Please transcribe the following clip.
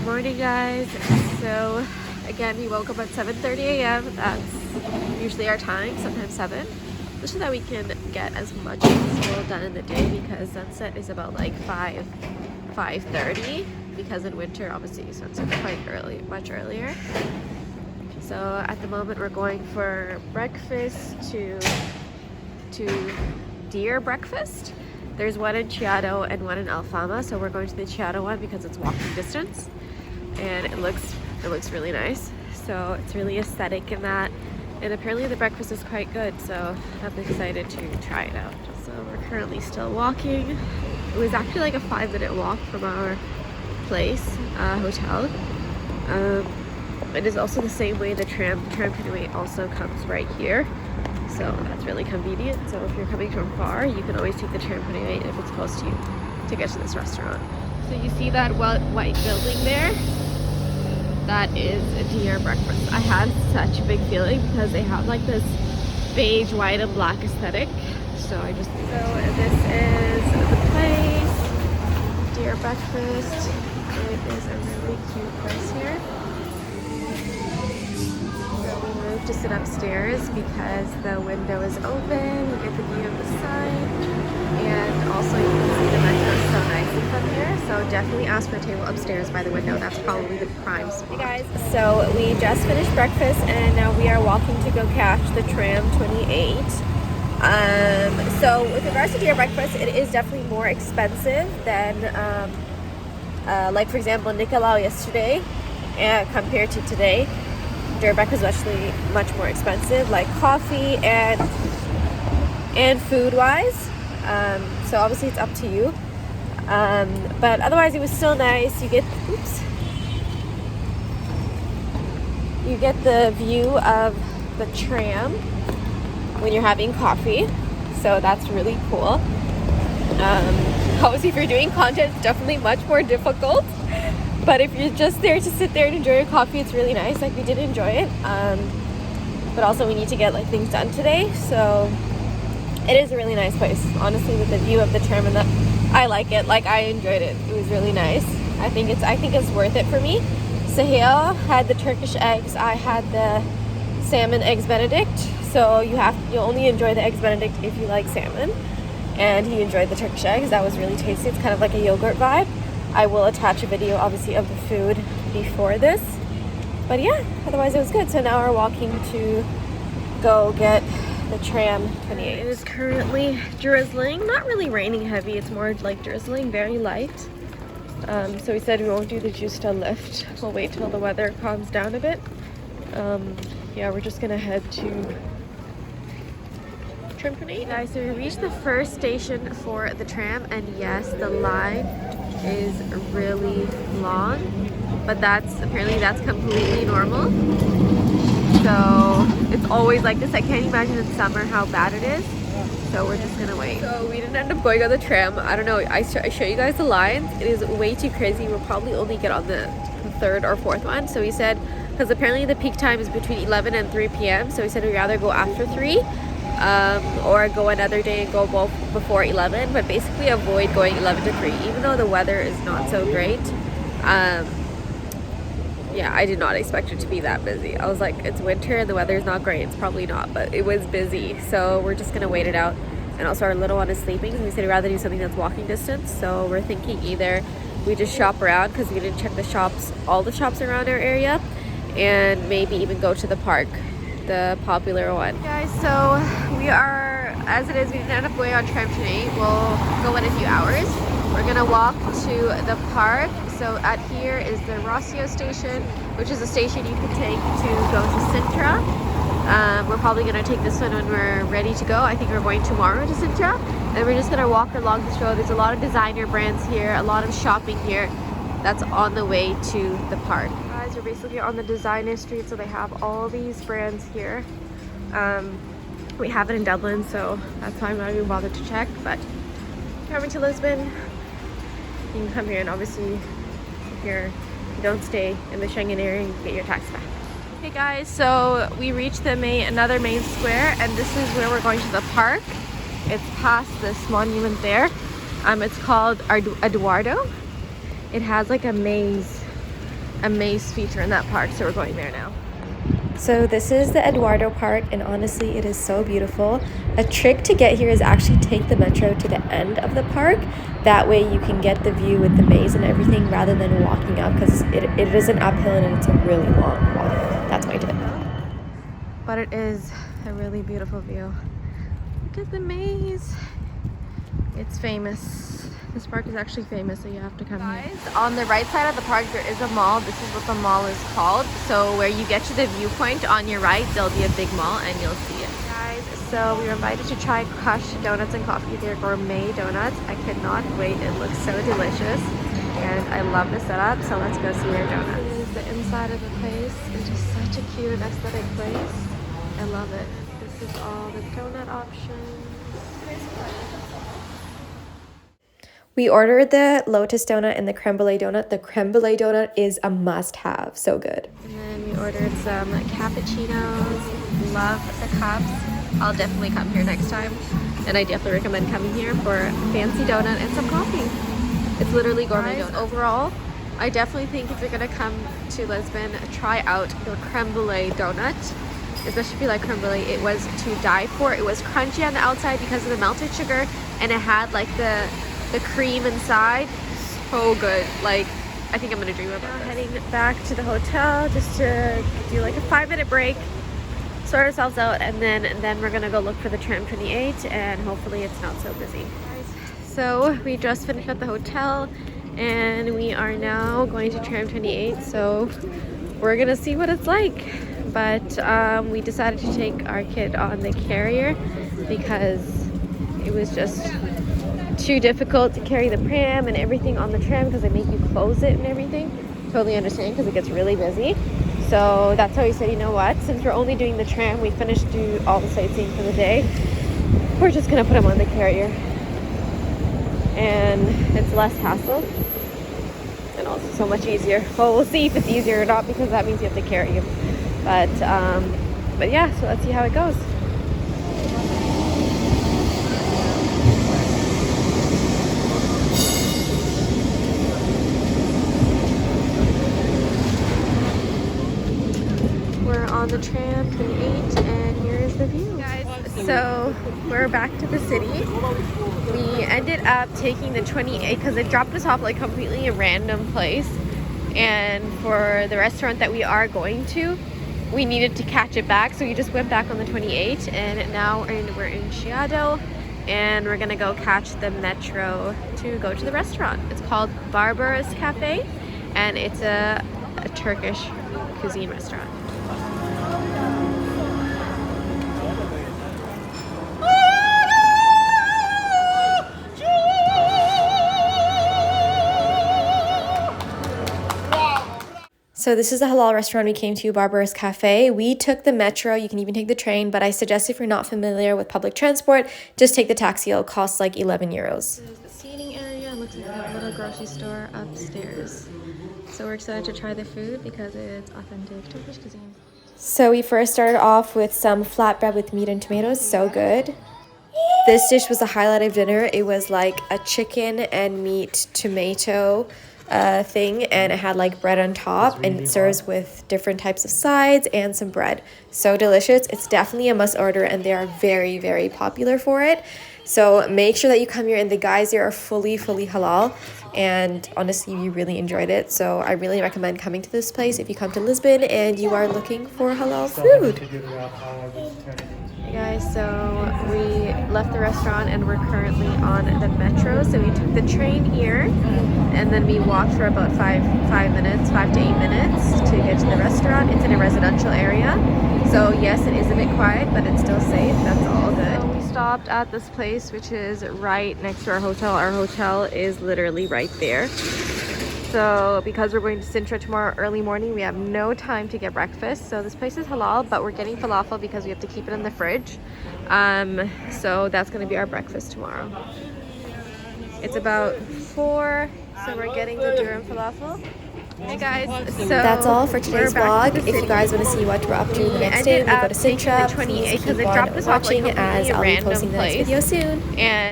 Morning, guys. So again, we woke up at 7:30 a.m. That's usually our time, sometimes 7, just so that we can get as much as possible done in the day, because sunset is about like 5:30, because in winter obviously sunsets quite early, much earlier. So at the moment we're going for breakfast to deer breakfast. There's one in Chiado and one in Alfama, so we're going to the Chiado one because it's walking distance, and it looks really nice. So it's really aesthetic in that, and apparently the breakfast is quite good, so I'm excited to try it out. So we're currently still walking. It was actually like a 5-minute walk from our place, hotel. It is also the same way the tram canoe also comes right here. So that's really convenient. So if you're coming from far, you can always take the tram canoe if it's close to you to get to this restaurant. So you see that white building there? That is a deer breakfast. I had such a big feeling because they have like this beige, white, and black aesthetic. So this is the place. Deer breakfast. It is a really cute place here. To sit upstairs because the window is open, you get the view of the sun, and also you can see the metro so nicely from here. So definitely ask for a table upstairs by the window. That's probably the prime spot. Hey guys, so we just finished breakfast and now we are walking to go catch the tram 28. So with regards to deer breakfast, it is definitely more expensive than like for example Nicolau yesterday compared to today. Deer breakfast was actually much more expensive, like coffee and food wise. So obviously it's up to you. But otherwise it was still nice. You get the view of the tram when you're having coffee. So that's really cool. Obviously if you're doing content, it's definitely much more difficult. But if you're just there to sit there and enjoy your coffee, it's really nice. Like, we did enjoy it. But also we need to get like things done today. So it is a really nice place. Honestly, with the view of the tram and I like it. Like, I enjoyed it. It was really nice. I think it's worth it for me. Sahil had the Turkish eggs. I had the salmon eggs Benedict. So you only enjoy the eggs Benedict if you like salmon. And he enjoyed the Turkish eggs. That was really tasty. It's kind of like a yogurt vibe. I will attach a video, obviously, of the food before this. But yeah, otherwise it was good. So now we're walking to go get the tram 28. It is currently drizzling. Not really raining heavy. It's more like drizzling, very light. So we said we won't do the Justa lift. We'll wait till the weather calms down a bit. Yeah, we're just gonna head to tram 28. Guys, so we reached the first station for the tram, and yes, the line is really long, but that's completely normal. So it's always like this. I can't imagine in summer how bad it is. So we're just gonna wait. So we didn't end up going on the tram. I don't know. I show you guys the lines. It is way too crazy. We'll probably only get on the 3rd or 4th one. So we said, because apparently the peak time is between 11 and 3 p.m. So we said we'd rather go after 3. Or go another day and go both before 11, but basically avoid going 11 to 3, even though the weather is not so great. Yeah, I did not expect it to be that busy. I was like, it's winter and the weather is not great. It's probably not, but it was busy. So we're just gonna wait it out. And also our little one is sleeping, so we said we'd rather do something that's walking distance. So we're thinking either we just shop around, because we didn't check all the shops around our area, and maybe even go to the park, the popular one. Guys, so we are, as it is, we didn't end up going on tram today. We'll go in a few hours. We're gonna walk to the park. So at here is the Rossio station, which is a station you can take to go to Sintra. We're probably gonna take this one when we're ready to go. I think we're going tomorrow to Sintra. And we're just gonna walk along this road. There's a lot of designer brands here, a lot of shopping here that's on the way to the park. We're basically on the designer street, so they have all these brands here. We have it in Dublin, so that's why I'm not even bothered to check. But if you're coming to Lisbon, you can come here, and obviously if you don't stay in the Schengen area, you can get your tax back. Okay guys, so we reached another main square, and this is where we're going to the park. It's past this monument there. It's called Eduardo. It has like a maze a maze feature in that park, so we're going there now. So this is the Eduardo Park, and honestly, it is so beautiful. A trick to get here is actually take the metro to the end of the park. That way you can get the view with the maze and everything rather than walking up, because it is an uphill and it's a really long walk. That's my tip. But it is a really beautiful view. Look at the maze. It's famous. This park is actually famous, so you have to come here. Guys, on the right side of the park, there is a mall. This is what the mall is called. So where you get to the viewpoint on your right, there'll be a big mall and you'll see it. Guys, so we were invited to try Crush Donuts and Coffee. They're gourmet donuts. I could not wait. It looks so delicious. And I love the setup, so let's go see their donuts. This is the inside of the place. It is such a cute and aesthetic place. I love it. This is all the donut options. We ordered the Lotus donut and the creme brulee donut. The creme brulee donut is a must-have. So good. And then we ordered some cappuccinos. Love the cups. I'll definitely come here next time. And I definitely recommend coming here for a fancy donut and some coffee. It's literally gourmet donut. Overall, I definitely think if you're going to come to Lisbon, try out the creme brulee donut. Especially if you like creme brulee. It was to die for. It was crunchy on the outside because of the melted sugar. And it had like the cream inside. So good. Like, I think I'm gonna dream about it. Heading back to the hotel just to do like a 5-minute break, sort ourselves out, and then we're gonna go look for the tram 28, and hopefully it's not so busy. So we just finished at the hotel and we are now going to tram 28, so we're gonna see what it's like. But we decided to take our kid on the carrier because it was just too difficult to carry the pram and everything on the tram because they make you close it and everything. Totally understand because it gets really busy. So that's how we said, you know what, since we're only doing the tram, we finished all the sightseeing for the day, we're just gonna put him on the carrier. And it's less hassle and also so much easier. Well, we'll see if it's easier or not because that means you have to carry him. But yeah, so let's see how it goes. On the tram 28, and here is the view. Guys, so we're back to the city. We ended up taking the 28 because it dropped us off like completely a random place, and for the restaurant that we are going to, we needed to catch it back, so we just went back on the 28, and now we're in Chiado, and we're gonna go catch the metro to go to the restaurant. It's called Barbaros Cafe, and it's a Turkish cuisine restaurant. So this is the halal restaurant we came to, Barbaros Cafe. We took the metro. You can even take the train, but I suggest if you're not familiar with public transport, just take the taxi. It'll cost like 11 euros. This is the seating area. It looks like a little grocery store upstairs. So we're excited to try the food because it's authentic Turkish cuisine. So we first started off with some flatbread with meat and tomatoes. So good. This dish was the highlight of dinner. It was like a chicken and meat tomato thing, and it had like bread on top, and it serves with different types of sides and some bread. So delicious. It's definitely a must order, and they are very, very popular for it. So make sure that you come here, and the guys here are fully halal, and honestly we really enjoyed it. So I really recommend coming to this place if you come to Lisbon and you are looking for halal food. Hey guys, so we left the restaurant and we're currently on the metro. So we took the train here and then we walked for about 5 to 8 minutes to get to the restaurant. It's in a residential area, so yes, it is a bit quiet, but it's still safe. That's all good. So we stopped at this place which is right next to our hotel. Our hotel is literally right there. So because we're going to Sintra tomorrow early morning, we have no time to get breakfast. So this place is halal, but we're getting falafel because we have to keep it in the fridge. So that's going to be our breakfast tomorrow. It's about 4, so we're getting the durum falafel. Hey guys, so that's all for today's vlog. If you guys want to see what we're up to the next day, we go to Sintra. Please keep on watching as I'll be posting the next video soon. And